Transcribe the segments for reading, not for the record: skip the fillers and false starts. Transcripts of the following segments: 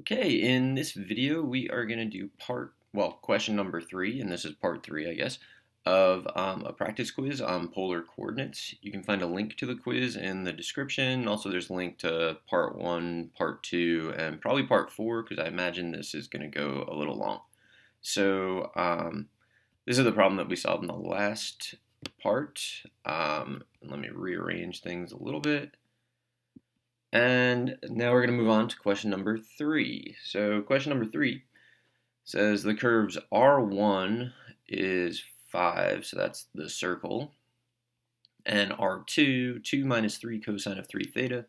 Okay, in this video we are going to do question number 3, and this is part 3, I guess, of a practice quiz on polar coordinates. You can find a link to the quiz in the description. Also, there's a link to part 1, part 2, and probably part 4, because I imagine this is going to go a little long. So, this is the problem that we solved in the last part. Let me rearrange things a little bit. And now we're going to move on to question number 3. So question number 3 says the curves R1 is 5, so that's the circle, and R2, 2 minus 3 cosine of 3 theta,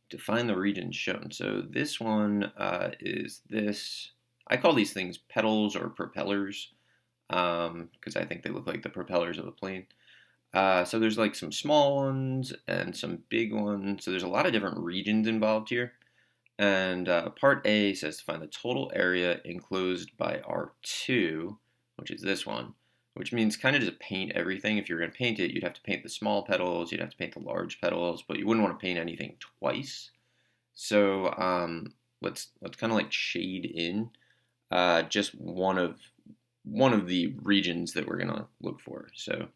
to find the regions shown. So this one is this. I call these things petals or propellers because I think they look like the propellers of a plane. So there's like some small ones and some big ones. So there's a lot of different regions involved here. And part A says to find the total area enclosed by R2, which is this one, which means kind of just paint everything. If you're going to paint it, you'd have to paint the small petals, you'd have to paint the large petals, but you wouldn't want to paint anything twice. So let's kind of like shade in just one of the regions that we're going to look for. So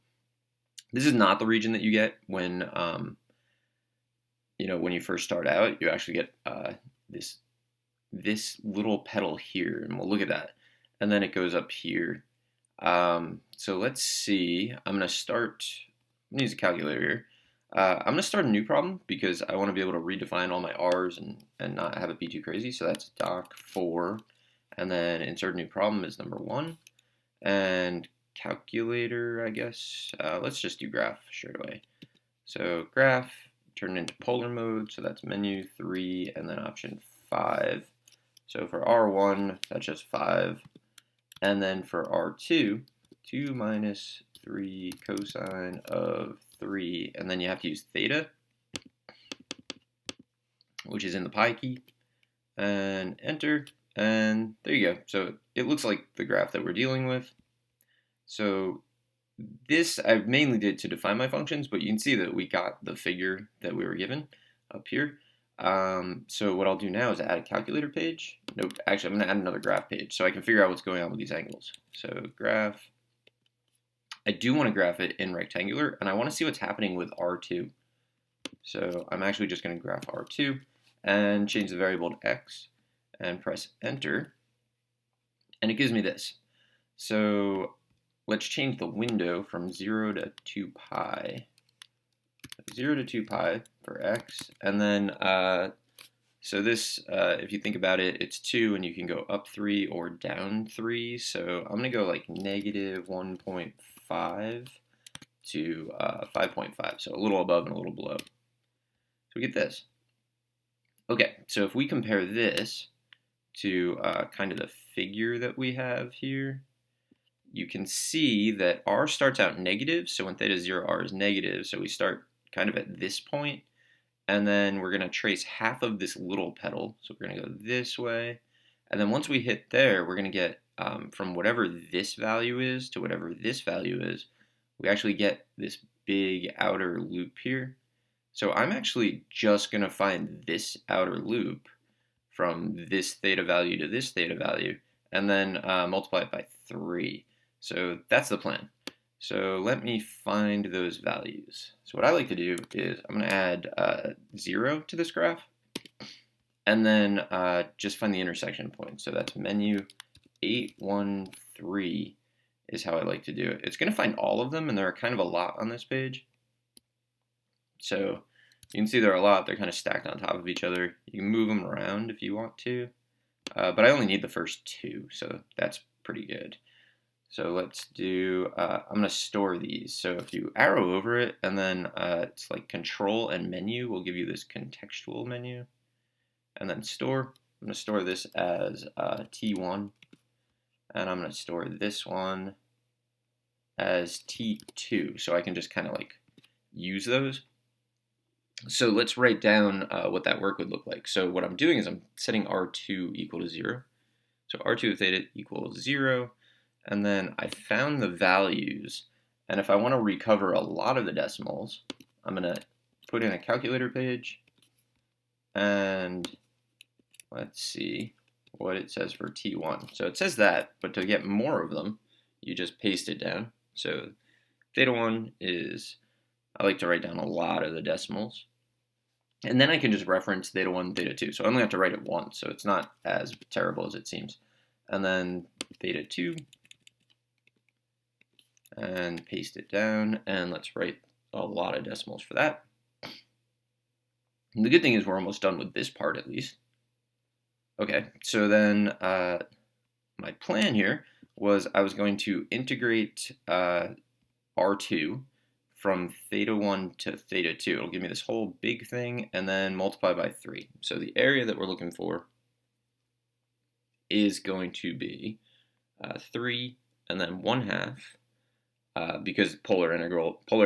this is not the region that you get when when you first start out. You actually get this little petal here, and we'll look at that. And then it goes up here. So let's see. I'm going to use a calculator here. I'm going to start a new problem because I want to be able to redefine all my R's and not have it be too crazy. So that's doc 4. And then insert a new problem is number 1. And calculator, I guess. Let's just do graph straight away. So graph, turn it into polar mode. So that's menu 3 and then option 5. So for R1, that's just 5. And then for R2, 2 minus 3 cosine of 3. And then you have to use theta, which is in the pi key. And enter. And there you go. So it looks like the graph that we're dealing with. So this I mainly did to define my functions, but you can see that we got the figure that we were given up here. So what I'll do now is add a calculator page. Nope, actually I'm going to add another graph page so I can figure out what's going on with these angles. So graph. I do want to graph it in rectangular, and I want to see what's happening with R2. So I'm actually just going to graph R2 and change the variable to x and press enter. And it gives me this. So let's change the window from 0 to 2 pi. 0 to 2 pi for x. And then, so this, if you think about it, it's 2, and you can go up 3 or down 3. So I'm going to go like negative 1.5 to 5.5. So a little above and a little below. So we get this. Okay, so if we compare this to kind of the figure that we have here, you can see that R starts out negative, so when theta is 0, R is negative, so we start kind of at this point, and then we're going to trace half of this little petal, so we're going to go this way, and then once we hit there, we're going to get from whatever this value is to whatever this value is, we actually get this big outer loop here. So I'm actually just going to find this outer loop from this theta value to this theta value, and then multiply it by 3. So that's the plan. So let me find those values. So what I like to do is I'm going to add 0 to this graph, and then just find the intersection point. So that's menu 813 is how I like to do it. It's going to find all of them, and there are kind of a lot on this page. So you can see there are a lot. They're kind of stacked on top of each other. You can move them around if you want to, but I only need the first 2, so that's pretty good. So let's do, I'm going to store these. So if you arrow over it, and then it's like control and menu will give you this contextual menu. And then store, I'm going to store this as T1. And I'm going to store this one as T2. So I can just kind of like use those. So let's write down what that work would look like. So what I'm doing is I'm setting R2 equal to 0. So R2 of theta equals 0. And then I found the values, and if I want to recover a lot of the decimals, I'm going to put in a calculator page, and let's see, what it says for t1. So it says that, but to get more of them, you just paste it down. So theta 1 is, I like to write down a lot of the decimals. And then I can just reference theta 1, theta 2. So I only have to write it once, so it's not as terrible as it seems. And then theta 2, and paste it down, and let's write a lot of decimals for that. And the good thing is we're almost done with this part at least. Okay, so then my plan here was I was going to integrate R2 from theta 1 to theta 2. It'll give me this whole big thing and then multiply by 3. So the area that we're looking for is going to be 3 and then 1/2 because polar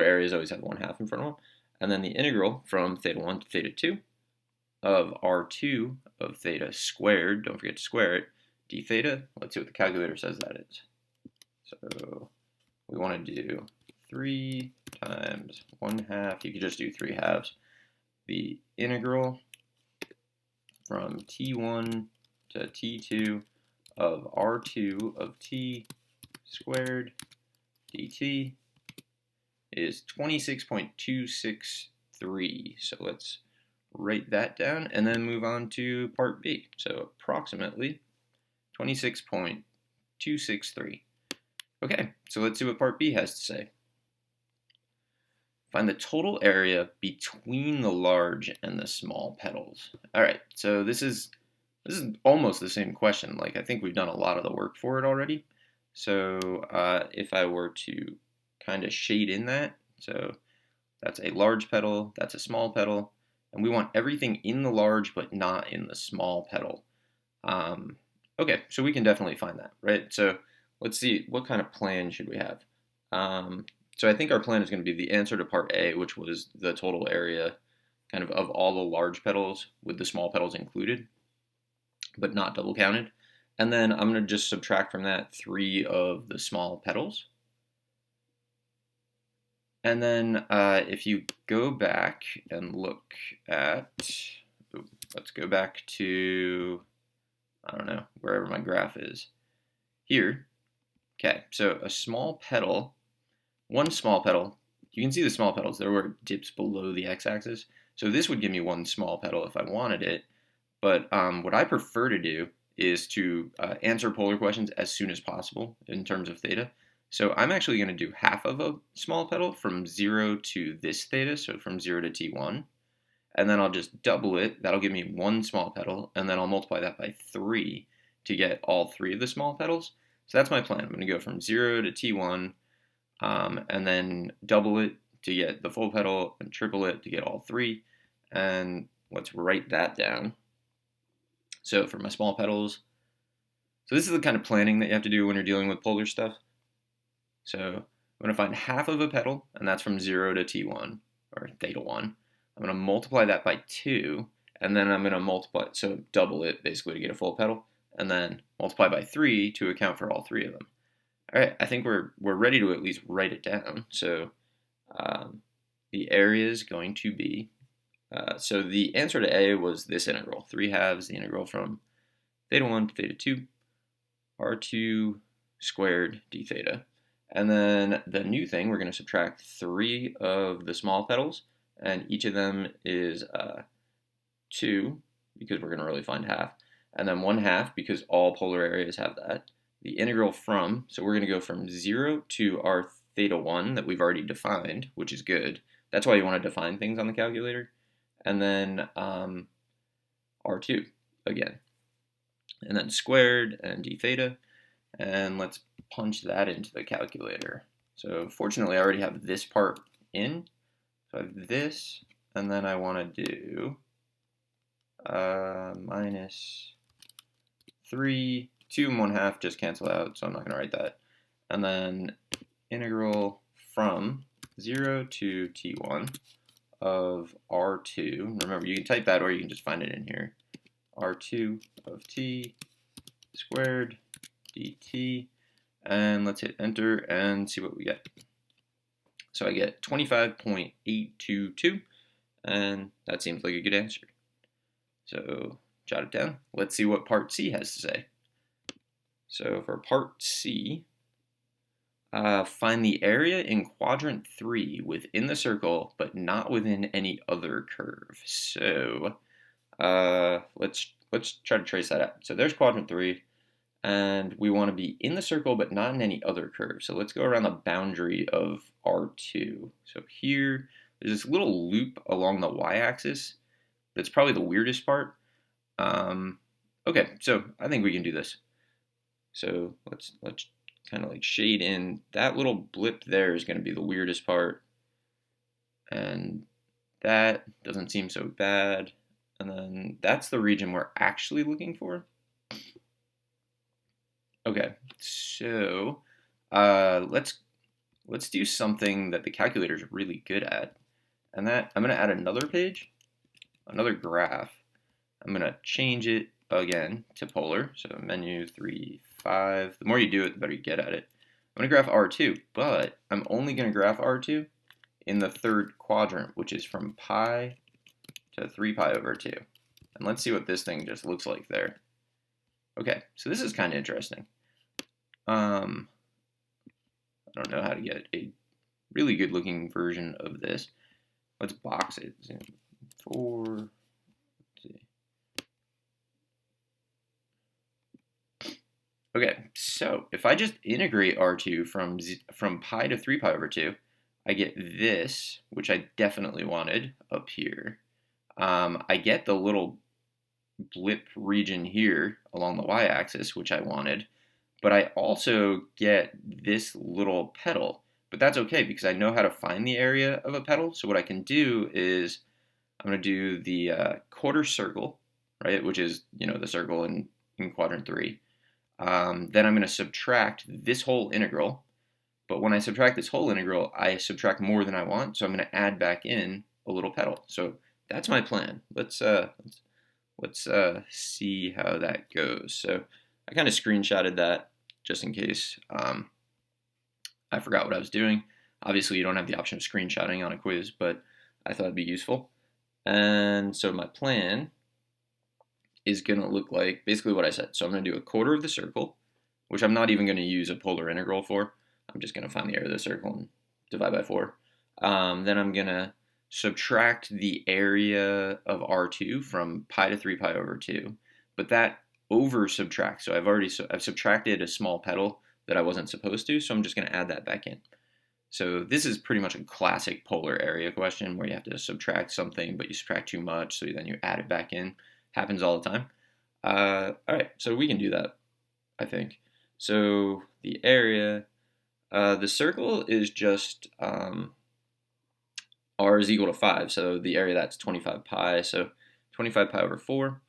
areas always have 1/2 in front of them. And then the integral from theta 1 to theta 2 of R2 of theta squared, don't forget to square it, d theta. Let's see what the calculator says that is. So we want to do 3 times 1/2, you could just do 3/2. The integral from t1 to t2 of r2 of t squared dt is 26.263. So let's write that down and then move on to part B. So approximately 26.263. Okay, so let's see what part B has to say. Find the total area between the large and the small petals. All right, so this is almost the same question. Like, I think we've done a lot of the work for it already. So if I were to kind of shade in that, so that's a large petal, that's a small petal, and we want everything in the large but not in the small petal. Okay, so we can definitely find that, right? So let's see, what kind of plan should we have? So I think our plan is going to be the answer to part A, which was the total area kind of all the large petals with the small petals included, but not double counted. And then I'm going to just subtract from that 3 of the small petals. And then if you go back and look at, let's go back to, I don't know, wherever my graph is. Here, okay, so a small petal, one small petal, you can see the small petals there where it dips below the x-axis. So this would give me one small petal if I wanted it. But what I prefer to do is to answer polar questions as soon as possible in terms of theta. So I'm actually going to do half of a small petal from 0 to this theta, so from 0 to t1. And then I'll just double it. That'll give me one small petal, and then I'll multiply that by 3 to get all 3 of the small petals. So that's my plan. I'm going to go from 0 to t1, and then double it to get the full petal, and triple it to get all 3. And let's write that down. So for my small petals, so this is the kind of planning that you have to do when you're dealing with polar stuff. So I'm going to find half of a petal, and that's from 0 to t1, or theta 1. I'm going to multiply that by 2, and then I'm going to multiply, so double it basically to get a full petal, and then multiply by 3 to account for all 3 of them. All right, I think we're ready to at least write it down. So the area is going to be, so the answer to A was this integral, 3/2, the integral from theta 1 to theta 2, r2 squared d theta. And then the new thing, we're going to subtract 3 of the small petals, and each of them is 2, because we're going to really find half, and then 1/2, because all polar areas have that. The integral from, so we're going to go from 0 to our theta 1 that we've already defined, which is good. That's why you want to define things on the calculator. And then r2 again. And then squared and d theta. And let's punch that into the calculator. So fortunately, I already have this part in. So I have this, and then I want to do minus 3, 2 and 1/2 just cancel out, so I'm not going to write that. And then integral from 0 to t1 of r2. Remember, you can type that or you can just find it in here. r2 of t squared dt. And let's hit enter and see what we get. So I get 25.822, and that seems like a good answer. So jot it down. Let's see what part C has to say. So for part C, find the area in quadrant 3 within the circle, but not within any other curve. So let's try to trace that out. So there's quadrant 3, and we want to be in the circle, but not in any other curve. So let's go around the boundary of R2. So here, there's this little loop along the y-axis. That's probably the weirdest part. Okay, so I think we can do this. So let's kind of like shade in. That little blip there is going to be the weirdest part. And that doesn't seem so bad. And then that's the region we're actually looking for. Okay, so let's do something that the calculator is really good at. And that, I'm going to add another page, another graph. I'm going to change it again to polar. So menu 3, 5. The more you do it, the better you get at it. I'm going to graph R2, but I'm only going to graph R2 in the third quadrant, which is from pi to 3 pi over 2. And let's see what this thing just looks like there. Okay, so this is kind of interesting. I don't know how to get a really good looking version of this. Let's box it. Zoom 4. Let's see. Okay, so if I just integrate R2 from pi to 3 pi over 2, I get this, which I definitely wanted up here. I get the little blip region here along the y-axis, which I wanted, but I also get this little petal. But that's okay because I know how to find the area of a petal. So what I can do is I'm going to do the quarter circle, right, which is, the circle in quadrant 3. Then I'm going to subtract this whole integral. But when I subtract this whole integral, I subtract more than I want. So I'm going to add back in a little petal. So that's my plan. Let's see how that goes. So I kind of screenshotted that just in case I forgot what I was doing. Obviously, you don't have the option of screenshotting on a quiz, but I thought it'd be useful. And so my plan is going to look like basically what I said. So I'm going to do a quarter of the circle, which I'm not even going to use a polar integral for. I'm just going to find the area of the circle and divide by 4. Then I'm going to subtract the area of R2 from pi to 3 pi over 2. But that over subtracts. So I've subtracted a small petal that I wasn't supposed to, so I'm just going to add that back in. So this is pretty much a classic polar area question where you have to subtract something, but you subtract too much, so then you add it back in. Happens all the time. All right, so we can do that, I think. So the area, the circle is just r is equal to 5, so the area that's 25 pi, so 25 pi over 4.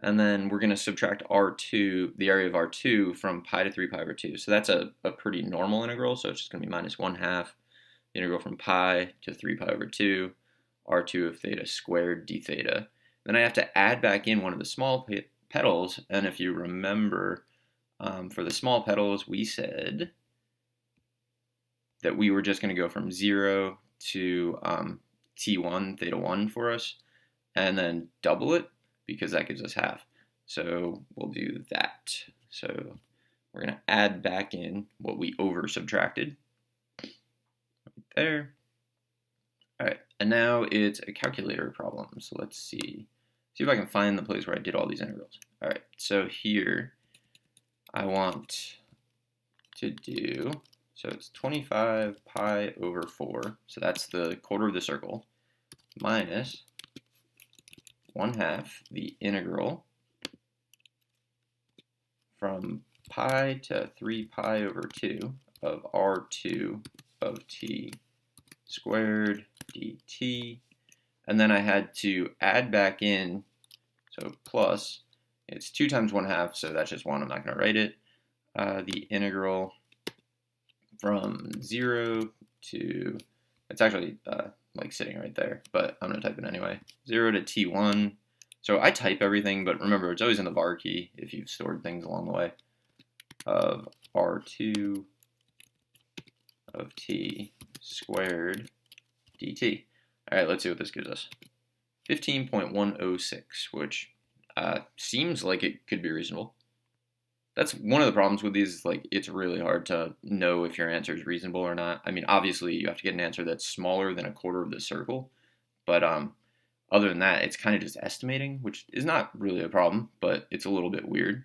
And then we're going to subtract R2, the area of R2, from pi to 3 pi over 2. So that's a pretty normal integral, so it's just going to be minus 1/2 the integral from pi to 3 pi over 2, R2 of theta squared d theta. Then I have to add back in one of the small petals, and if you remember, for the small petals, we said that we were just going to go from 0 to t1, theta 1 for us, and then double it, because that gives us half. So we'll do that. So we're going to add back in what we over subtracted. Right there. All right, and now it's a calculator problem. So let's see if I can find the place where I did all these integrals. All right, so here I want to do, so it's 25 pi over 4, so that's the quarter of the circle, minus 1/2 the integral from pi to 3 pi over 2 of R2 of t squared dt. And then I had to add back in, so plus, it's 2 times 1/2, so that's just 1, I'm not going to write it. The integral from 0 to, it's actually like sitting right there, but I'm going to type it anyway. 0 to t1. So I type everything, but remember, it's always in the var key if you've stored things along the way. Of R2 of t squared dt. All right, let's see what this gives us. 15.106, which seems like it could be reasonable. That's one of the problems with these. Like, it's really hard to know if your answer is reasonable or not. I mean, obviously, you have to get an answer that's smaller than a quarter of the circle, but other than that, it's kind of just estimating, which is not really a problem, but it's a little bit weird.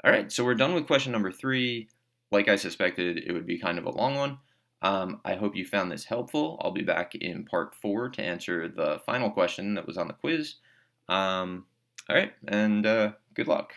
All right, so we're done with question number 3. Like I suspected, it would be kind of a long one. I hope you found this helpful. I'll be back in part 4 to answer the final question that was on the quiz. All right, and good luck.